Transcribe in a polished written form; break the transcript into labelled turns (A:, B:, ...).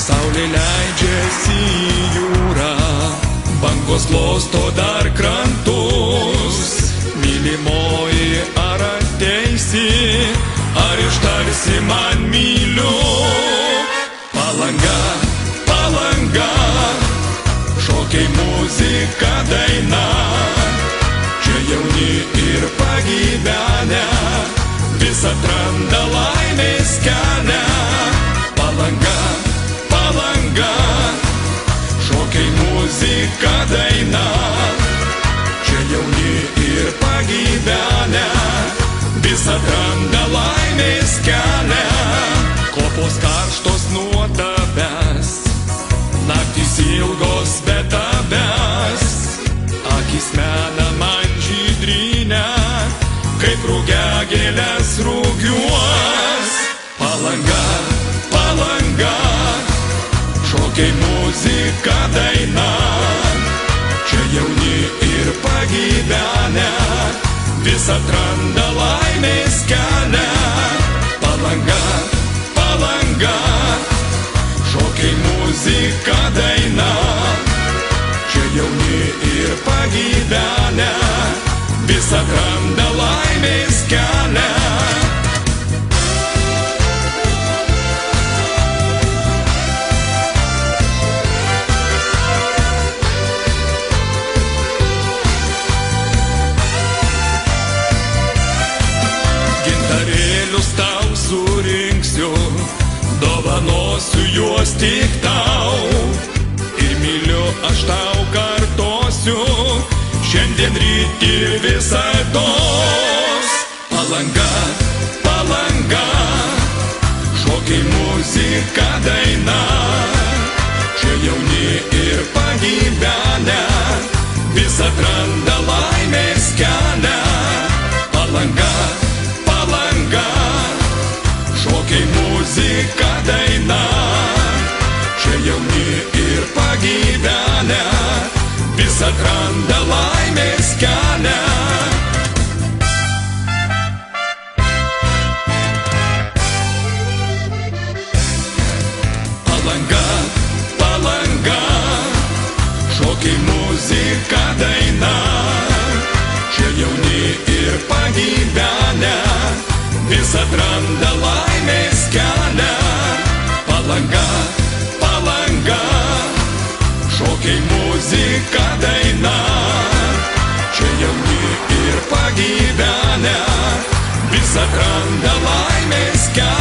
A: Saulė leidžiasi į jūrą, bangos glosto dar krantus. Mylimoji, ar ateisi, ar ištarsi man myliu? Palanga, Palanga, šokiai, muzika, daina. Čia jauni ir pagyvenę vis atranda laimės kelią. Palanga, Palanga, šokiai, muzika, daina. Čia jauni ir pagyvenę vis atranda laimės kelią. Kopos karštos nuo tavęs, naktys ilgos be tavęs. Akis mena man žydrynę, kaip rugiagėlės rugiuos. Palanga, Palanga, šokiai, muzika, daina. Čia jauni ir pagyvenę vis atranda laimės kelią. Palanga, Palanga, šokiai, muzika, daina. Čia jauni ir pagyvenę vis atranda laimės kelią. Gintarėlius tau surinksiu, dovanosiu juos tik tau. Ir myliu aš tau kartosiu, šiandien, ryt ir visados. Palanga, Palanga, šokiai, muzika, daina. Čia jauni ir pagyvenę vis atranda laimės kelią. Palanga, Palanga, šokiai, muzika, daina. Čia jauni ir pagyvenę vis atranda laimės kelią. Palanga, Palanga, šokiai, muzika, daina. Čia jauni ir pagyvenę vis atranda laimės kelią. Palanga, Palanga, šokiai, muzika, daina. Čia jauni ir pagyvenę vis atranda laimės kelią.